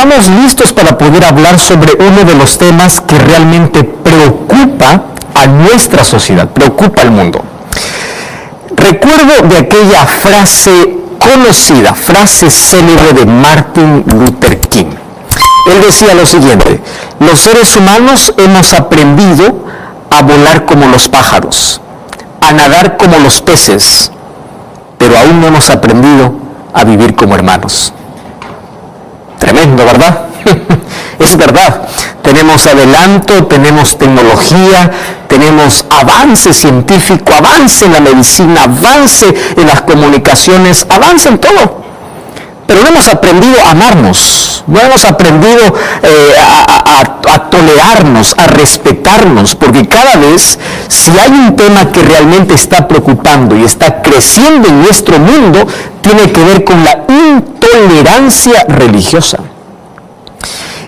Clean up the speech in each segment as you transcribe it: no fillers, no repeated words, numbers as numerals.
estamos listos para poder hablar sobre uno de los temas que realmente preocupa a nuestra sociedad, preocupa al mundo. Recuerdo de aquella frase conocida, frase célebre de Martin Luther King. Él decía lo siguiente: los seres humanos hemos aprendido a volar como los pájaros, a nadar como los peces, pero aún no hemos aprendido a vivir como hermanos. Tremendo, ¿verdad? Es verdad. Tenemos adelanto, tenemos tecnología, tenemos avance científico, avance en la medicina, avance en las comunicaciones, avance en todo. Pero no hemos aprendido a amarnos, no hemos aprendido a tolerarnos, a respetarnos, porque cada vez, si hay un tema que realmente está preocupando y está creciendo en nuestro mundo, tiene que ver con la intolerancia religiosa.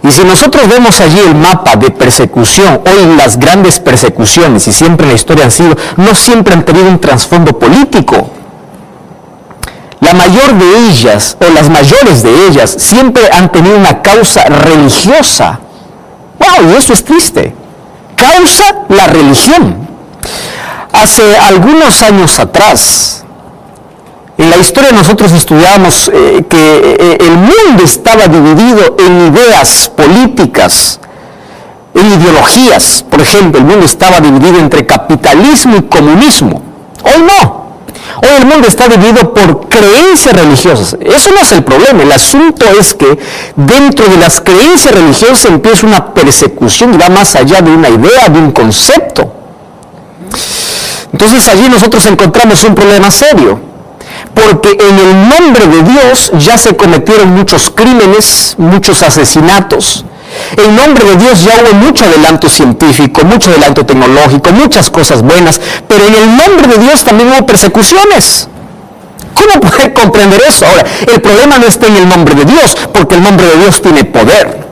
Y si nosotros vemos allí el mapa de persecución, hoy las grandes persecuciones, y siempre en la historia han sido, no siempre han tenido un trasfondo político. La mayor de ellas, o las mayores de ellas, siempre han tenido una causa religiosa. ¡Wow! Y eso es triste. Causa la religión. Hace algunos años atrás, en la historia nosotros estudiamos que el mundo estaba dividido en ideas políticas, en ideologías. Por ejemplo, el mundo estaba dividido entre capitalismo y comunismo. Hoy no. Hoy el mundo está dividido por creencias religiosas. Eso no es el problema. El asunto es que dentro de las creencias religiosas empieza una persecución y va más allá de una idea, de un concepto. Entonces allí nosotros encontramos un problema serio, porque en el nombre de Dios ya se cometieron muchos crímenes, muchos asesinatos. En nombre de Dios ya hubo mucho adelanto científico, mucho adelanto tecnológico, muchas cosas buenas, pero en el nombre de Dios también hubo persecuciones. ¿Cómo poder comprender eso? Ahora, el problema no está en el nombre de Dios, porque el nombre de Dios tiene poder,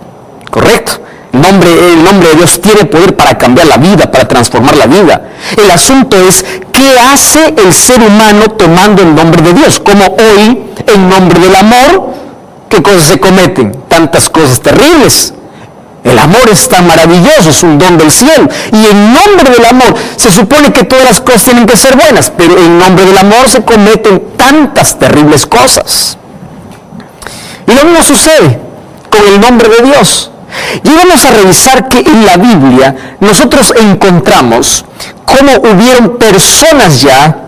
¿correcto? El nombre de Dios tiene poder para cambiar la vida, para transformar la vida. El asunto es, ¿qué hace el ser humano tomando el nombre de Dios? Como hoy, en nombre del amor, ¿qué cosas se cometen? Tantas cosas terribles. El amor es tan maravilloso, es un don del cielo. Y en nombre del amor, se supone que todas las cosas tienen que ser buenas, pero en nombre del amor se cometen tantas terribles cosas. Y lo mismo sucede con el nombre de Dios. Y vamos a revisar que en la Biblia nosotros encontramos cómo hubieron personas ya,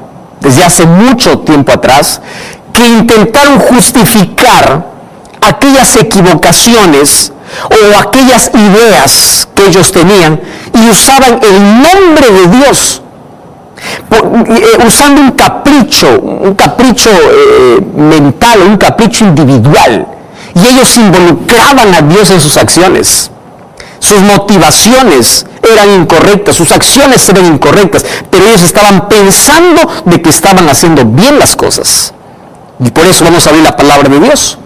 desde hace mucho tiempo atrás, que intentaron justificar aquellas equivocaciones o aquellas ideas que ellos tenían y usaban el nombre de Dios usando un capricho mental, un capricho individual, y ellos involucraban a Dios en sus acciones. Sus motivaciones eran incorrectas, sus acciones eran incorrectas, pero ellos estaban pensando de que estaban haciendo bien las cosas. Y por eso vamos a abrir la palabra de Dios.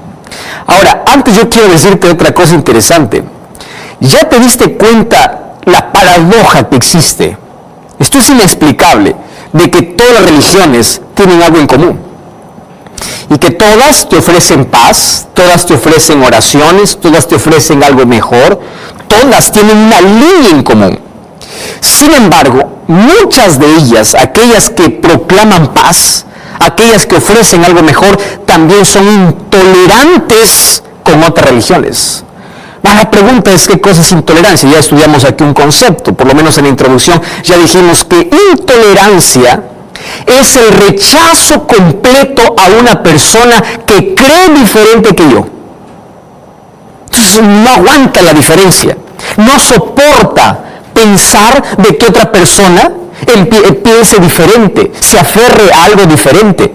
Ahora, antes yo quiero decirte otra cosa interesante. ¿Ya te diste cuenta la paradoja que existe? Esto es inexplicable, de que todas las religiones tienen algo en común. Y que todas te ofrecen paz, todas te ofrecen oraciones, todas te ofrecen algo mejor, todas tienen una línea en común. Sin embargo, muchas de ellas, aquellas que proclaman paz, aquellas que ofrecen algo mejor, también son intolerantes con otras religiones. La pregunta es, ¿qué cosa es intolerancia? Ya estudiamos aquí un concepto, por lo menos en la introducción ya dijimos que intolerancia es el rechazo completo a una persona que cree diferente que yo. Entonces no aguanta la diferencia, no soporta pensar de que otra persona piense diferente, se aferre a algo diferente.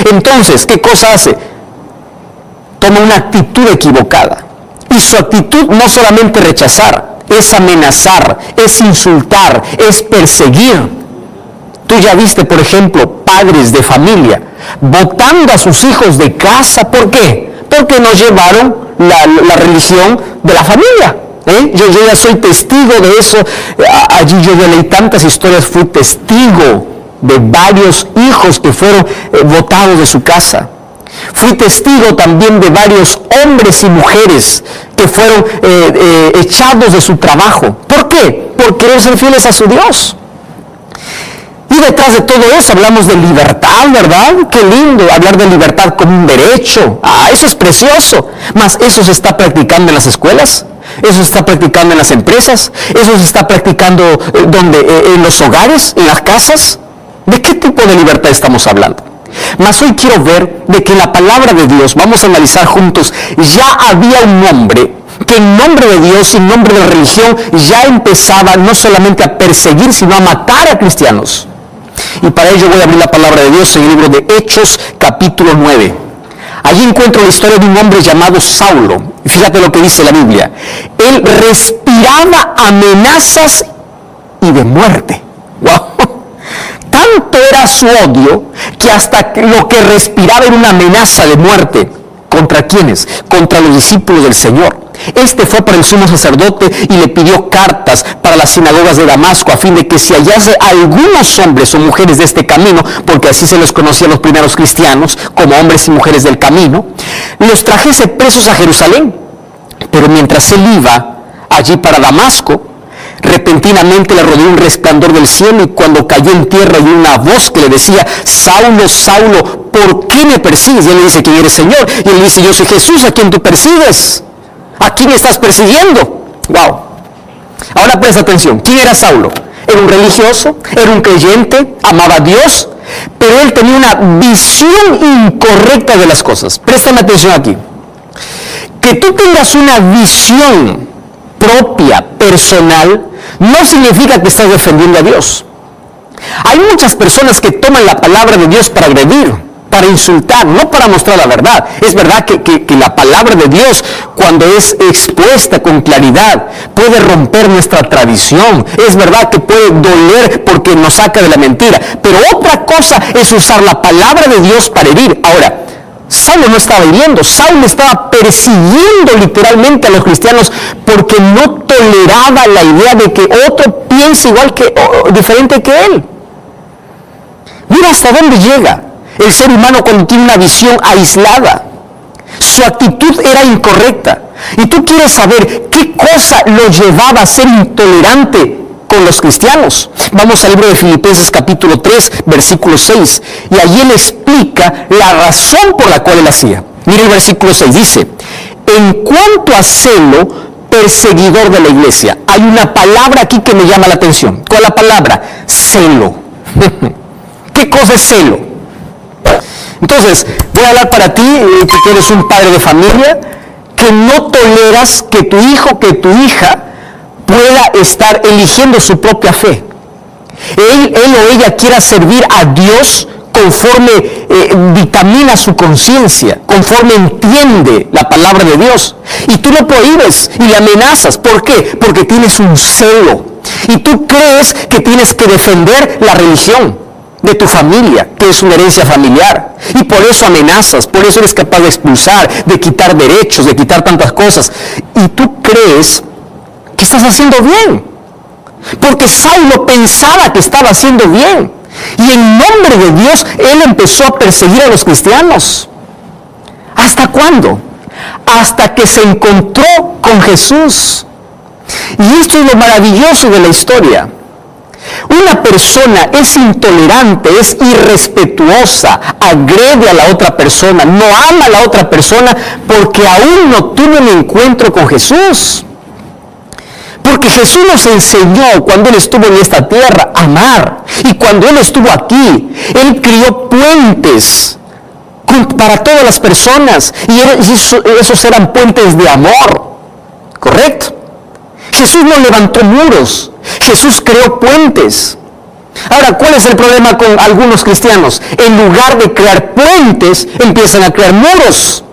Entonces, ¿qué cosa hace? Toma una actitud equivocada. Y su actitud no solamente rechazar, es amenazar, es insultar, es perseguir. Tú ya viste, por ejemplo, padres de familia botando a sus hijos de casa. ¿Por qué? Porque no llevaron la religión de la familia. Yo ya soy testigo de eso. Allí yo leí tantas historias, fui testigo de varios hijos que fueron botados de su casa. Fui testigo también de varios hombres y mujeres que fueron echados de su trabajo. ¿Por qué? Porque querer ser fieles a su Dios. Y detrás de todo eso hablamos de libertad, ¿verdad? Qué lindo hablar de libertad como un derecho. Eso es precioso. Mas eso se está practicando en las escuelas, eso se está practicando en las empresas, eso se está practicando en los hogares, en las casas. ¿De qué tipo de libertad estamos hablando? Mas hoy quiero ver de que en la palabra de Dios, vamos a analizar juntos, ya había un hombre que en nombre de Dios y en nombre de la religión ya empezaba no solamente a perseguir, sino a matar a cristianos. Y para ello voy a abrir la palabra de Dios en el libro de Hechos, capítulo 9. Allí encuentro la historia de un hombre llamado Saulo. Y fíjate lo que dice la Biblia. Él respiraba amenazas y de muerte. ¡Wow! Tanto era su odio que hasta lo que respiraba era una amenaza de muerte. ¿Contra quiénes? Contra los discípulos del Señor. Este fue para el sumo sacerdote y le pidió cartas para las sinagogas de Damasco a fin de que si hallase algunos hombres o mujeres de este camino, porque así se los conocía a los primeros cristianos como hombres y mujeres del camino, los trajese presos a Jerusalén. Pero mientras él iba allí para Damasco, repentinamente le rodeó un resplandor del cielo y cuando cayó en tierra y una voz que le decía: Saulo, Saulo, ¿por qué me persigues? Y él le dice: ¿quién eres, Señor? Y él dice: yo soy Jesús a quien tú persigues. ¿A quién estás persiguiendo? ¡Wow! Ahora presta atención. ¿Quién era Saulo? Era un religioso, era un creyente, amaba a Dios, pero él tenía una visión incorrecta de las cosas. Préstame atención aquí. Que tú tengas una visión propia, personal, no significa que estás defendiendo a Dios. Hay muchas personas que toman la palabra de Dios para agredir, para insultar, no para mostrar la verdad. Es verdad que la palabra de Dios, cuando es expuesta con claridad, puede romper nuestra tradición. Es verdad que puede doler porque nos saca de la mentira. Pero otra cosa es usar la palabra de Dios para herir. Ahora, Saulo no estaba hiriendo, Saulo estaba persiguiendo literalmente a los cristianos porque no toleraba la idea de que otro piense igual que, o diferente que él. Mira hasta dónde llega el ser humano cuando tiene una visión aislada. Su actitud era incorrecta. Y tú quieres saber qué cosa lo llevaba a ser intolerante con los cristianos. Vamos al libro de Filipenses capítulo 3, versículo 6. Y allí él explica la razón por la cual él hacía. Mira el versículo 6, dice: en cuanto a celo, perseguidor de la iglesia. Hay una palabra aquí que me llama la atención. ¿Cuál es la palabra? Celo. ¿Qué cosa es celo? Entonces, voy a hablar para ti, que eres un padre de familia, que no toleras que tu hijo, que tu hija pueda estar eligiendo su propia fe. Él o ella quiera servir a Dios conforme dictamina su conciencia, conforme entiende la palabra de Dios. Y tú lo prohíbes y le amenazas. ¿Por qué? Porque tienes un celo. Y tú crees que tienes que defender la religión de tu familia, que es una herencia familiar. Y por eso amenazas, por eso eres capaz de expulsar, de quitar derechos, de quitar tantas cosas. Y tú crees que estás haciendo bien. Porque Saulo pensaba que estaba haciendo bien. Y en nombre de Dios, él empezó a perseguir a los cristianos. ¿Hasta cuándo? Hasta que se encontró con Jesús. Y esto es lo maravilloso de la historia. Una persona es intolerante, es irrespetuosa, agrede a la otra persona, no ama a la otra persona porque aún no tuvo un encuentro con Jesús. Porque Jesús nos enseñó cuando Él estuvo en esta tierra a amar. Y cuando Él estuvo aquí, Él crió puentes para todas las personas. Y esos eran puentes de amor. ¿Correcto? Jesús no levantó muros. Jesús creó puentes. Ahora, ¿cuál es el problema con algunos cristianos? En lugar de crear puentes, empiezan a crear muros.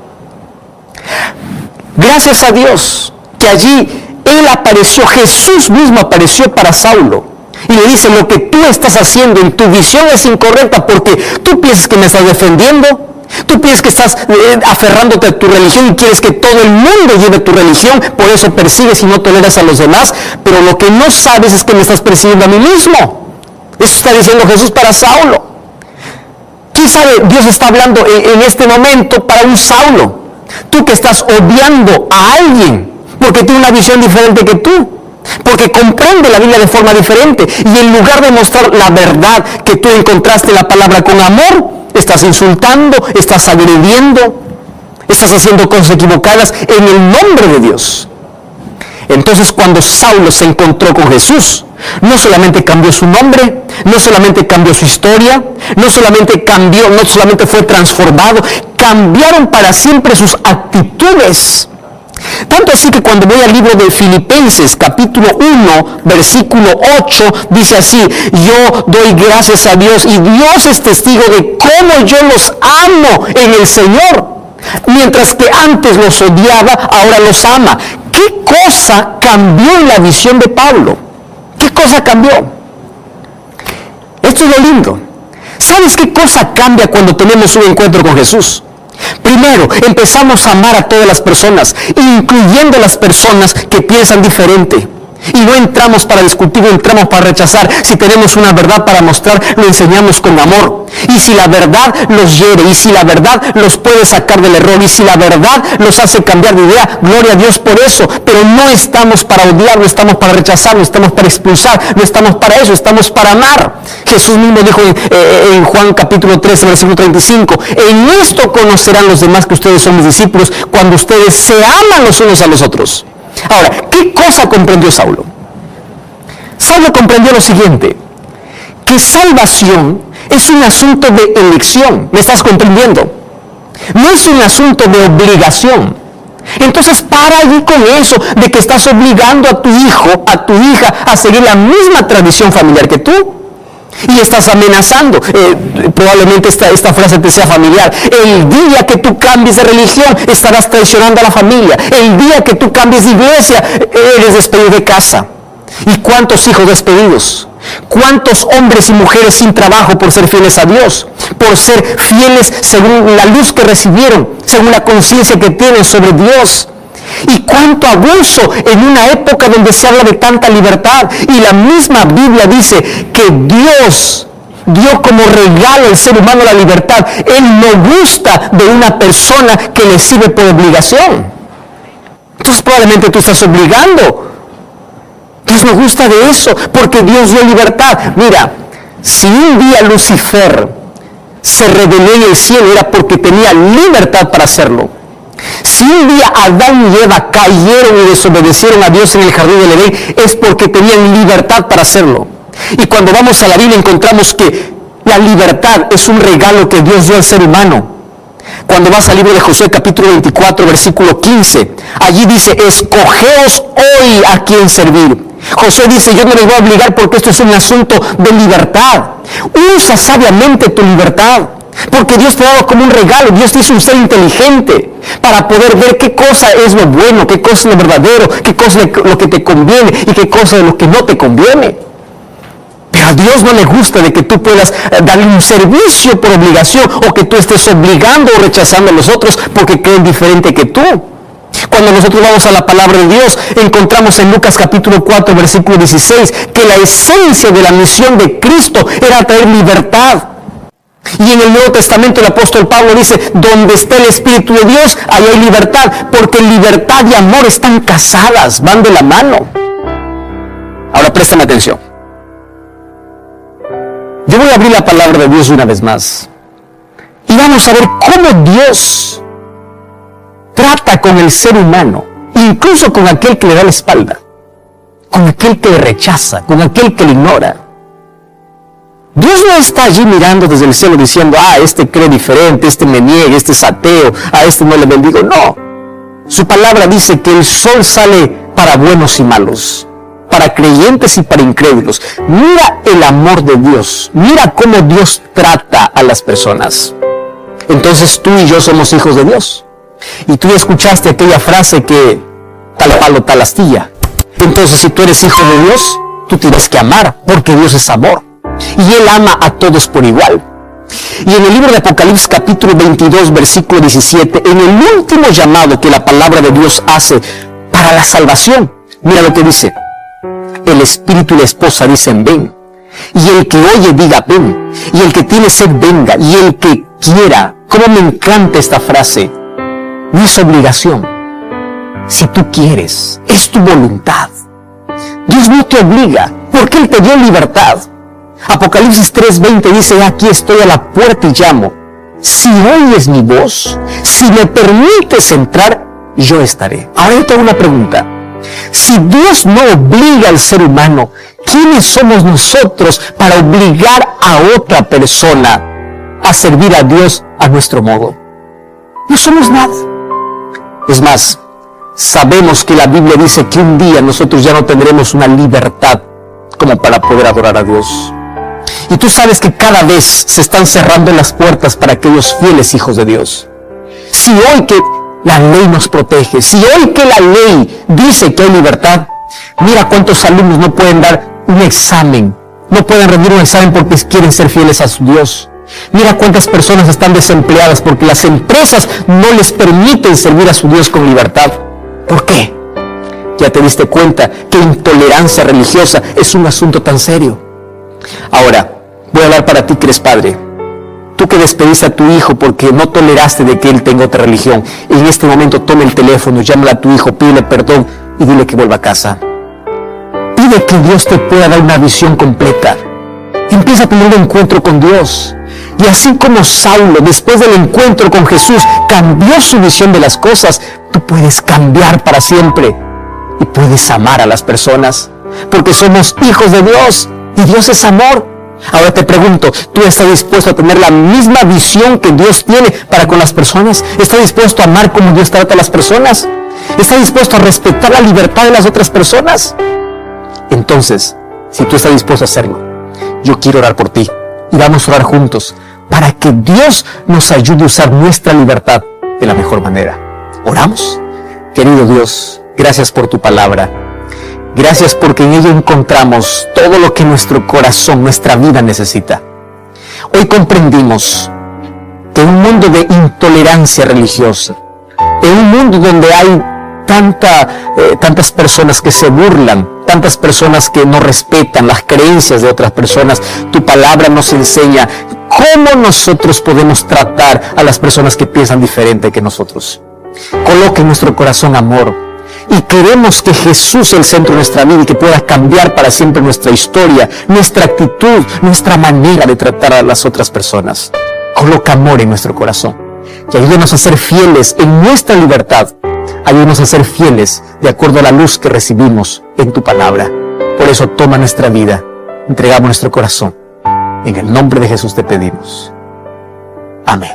Gracias a Dios que allí Él apareció, Jesús mismo apareció para Saulo. Y le dice: lo que tú estás haciendo en tu visión es incorrecta porque tú piensas que me estás defendiendo. Tú piensas que estás aferrándote a tu religión y quieres que todo el mundo lleve tu religión, por eso persigues y no toleras a los demás, pero lo que no sabes es que me estás persiguiendo a mí mismo. Eso está diciendo Jesús para Saulo. ¿Quién sabe? Dios está hablando en este momento para un Saulo. Tú que estás odiando a alguien porque tiene una visión diferente que tú, porque comprende la Biblia de forma diferente, y en lugar de mostrar la verdad que tú encontraste en la palabra con amor, estás insultando, estás agrediendo, estás haciendo cosas equivocadas en el nombre de Dios. Entonces, cuando Saulo se encontró con Jesús, no solamente cambió su nombre, no solamente cambió su historia, no solamente fue transformado, cambiaron para siempre sus actitudes. Tanto así que cuando voy al libro de Filipenses, capítulo 1, versículo 8, dice así: yo doy gracias a Dios y Dios es testigo de cómo yo los amo en el Señor. Mientras que antes los odiaba, ahora los ama. ¿Qué cosa cambió en la visión de Pablo? ¿Qué cosa cambió? Esto es lo lindo. ¿Sabes qué cosa cambia cuando tenemos un encuentro con Jesús? Primero, empezamos a amar a todas las personas, incluyendo las personas que piensan diferente. Y no entramos para discutir, no entramos para rechazar. Si tenemos una verdad para mostrar, lo enseñamos con amor. Y si la verdad los hiere, y si la verdad los puede sacar del error, y si la verdad los hace cambiar de idea, gloria a Dios por eso. Pero no estamos para odiar, no estamos para rechazar, no estamos para expulsar, no estamos para eso, estamos para amar. Jesús mismo dijo en Juan capítulo 13, versículo 35, en esto conocerán los demás que ustedes son mis discípulos, cuando ustedes se aman los unos a los otros. Ahora, ¿qué cosa comprendió Saulo? Saulo comprendió lo siguiente: que salvación es un asunto de elección. ¿Me estás comprendiendo? No es un asunto de obligación. Entonces para allí con eso de que estás obligando a tu hijo, a tu hija, a seguir la misma tradición familiar que tú. Y estás amenazando. Probablemente esta frase te sea familiar. El día que tú cambies de religión, estarás traicionando a la familia. El día que tú cambies de iglesia, eres despedido de casa. ¿Y cuántos hijos despedidos? ¿Cuántos hombres y mujeres sin trabajo por ser fieles a Dios? Por ser fieles según la luz que recibieron, según la conciencia que tienen sobre Dios. Y cuánto abuso en una época donde se habla de tanta libertad. Y la misma Biblia dice que Dios dio como regalo al ser humano la libertad. Él no gusta de una persona que le sirve por obligación. Entonces probablemente tú estás obligando. Dios no gusta de eso, porque Dios dio libertad. Mira, si un día Lucifer se rebeló en el cielo, era porque tenía libertad para hacerlo. Si un día Adán y Eva cayeron y desobedecieron a Dios en el jardín del Edén, es porque tenían libertad para hacerlo. Y cuando vamos a la Biblia encontramos que la libertad es un regalo que Dios dio al ser humano. Cuando vas al libro de Josué capítulo 24 versículo 15, allí dice: escogeos hoy a quién servir. Josué dice: yo no les voy a obligar porque esto es un asunto de libertad. Usa sabiamente tu libertad. Porque Dios te ha dado como un regalo. Dios te hizo un ser inteligente para poder ver qué cosa es lo bueno, qué cosa es lo verdadero, qué cosa es lo que te conviene y qué cosa es lo que no te conviene. Pero a Dios no le gusta de que tú puedas darle un servicio por obligación, o que tú estés obligando o rechazando a los otros porque creen diferente que tú. Cuando nosotros vamos a la palabra de Dios, encontramos en Lucas capítulo 4 versículo 16 que la esencia de la misión de Cristo era traer libertad. Y en el Nuevo Testamento el apóstol Pablo dice: donde está el Espíritu de Dios, ahí hay libertad, porque libertad y amor están casadas, van de la mano. Ahora préstame atención. Yo voy a abrir la palabra de Dios una vez más y vamos a ver cómo Dios trata con el ser humano, incluso con aquel que le da la espalda, con aquel que le rechaza, con aquel que le ignora. Dios no está allí mirando desde el cielo diciendo: este cree diferente, este me niega, este es ateo, a este no le bendigo. No. Su palabra dice que el sol sale para buenos y malos, para creyentes y para incrédulos. Mira el amor de Dios. Mira cómo Dios trata a las personas. Entonces tú y yo somos hijos de Dios. Y tú escuchaste aquella frase que tal palo, tal astilla. Entonces si tú eres hijo de Dios, tú tienes que amar, porque Dios es amor. Y Él ama a todos por igual. Y en el libro de Apocalipsis capítulo 22 versículo 17, en el último llamado que la palabra de Dios hace para la salvación, mira lo que dice: el Espíritu y la esposa dicen: ven. Y el que oye diga ven, y el que tiene sed venga, y el que quiera. Cómo me encanta esta frase. No es obligación. Si tú quieres, es tu voluntad. Dios no te obliga, porque Él te dio libertad. Apocalipsis 3:20 dice, aquí estoy a la puerta y llamo. Si oyes mi voz, si me permites entrar, yo estaré. Ahora yo tengo una pregunta. Si Dios no obliga al ser humano, ¿quiénes somos nosotros para obligar a otra persona a servir a Dios a nuestro modo? No somos nada. Es más, sabemos que la Biblia dice que un día nosotros ya no tendremos una libertad como para poder adorar a Dios. Y tú sabes que cada vez se están cerrando las puertas para aquellos fieles hijos de Dios. Si hoy que la ley nos protege, si hoy que la ley dice que hay libertad, mira cuántos alumnos no pueden dar un examen, no pueden rendir un examen porque quieren ser fieles a su Dios. Mira cuántas personas están desempleadas porque las empresas no les permiten servir a su Dios con libertad. ¿Por qué? Ya te diste cuenta que intolerancia religiosa es un asunto tan serio. Ahora, voy a hablar para ti que eres padre. Tú que despediste a tu hijo porque no toleraste de que él tenga otra religión, en este momento toma el teléfono, llámale a tu hijo, pídele perdón y dile que vuelva a casa. Pide que Dios te pueda dar una visión completa. Empieza a tener un encuentro con Dios. Y así como Saulo, después del encuentro con Jesús, cambió su visión de las cosas, tú puedes cambiar para siempre. Y puedes amar a las personas, porque somos hijos de Dios, y Dios es amor. Ahora te pregunto, ¿tú estás dispuesto a tener la misma visión que Dios tiene para con las personas? ¿Estás dispuesto a amar como Dios trata a las personas? ¿Estás dispuesto a respetar la libertad de las otras personas? Entonces, si tú estás dispuesto a hacerlo, yo quiero orar por ti, y vamos a orar juntos, para que Dios nos ayude a usar nuestra libertad de la mejor manera. ¿Oramos? Querido Dios, gracias por tu palabra. Gracias porque en ella encontramos todo lo que nuestro corazón, nuestra vida necesita. Hoy comprendimos que en un mundo de intolerancia religiosa, en un mundo donde hay tantas personas que se burlan, tantas personas que no respetan las creencias de otras personas, tu palabra nos enseña cómo nosotros podemos tratar a las personas que piensan diferente que nosotros. Coloca en nuestro corazón amor. Y queremos que Jesús sea el centro de nuestra vida y que pueda cambiar para siempre nuestra historia, nuestra actitud, nuestra manera de tratar a las otras personas. Coloca amor en nuestro corazón y ayúdanos a ser fieles en nuestra libertad. Ayúdanos a ser fieles de acuerdo a la luz que recibimos en tu palabra. Por eso toma nuestra vida, entregamos nuestro corazón. En el nombre de Jesús te pedimos. Amén.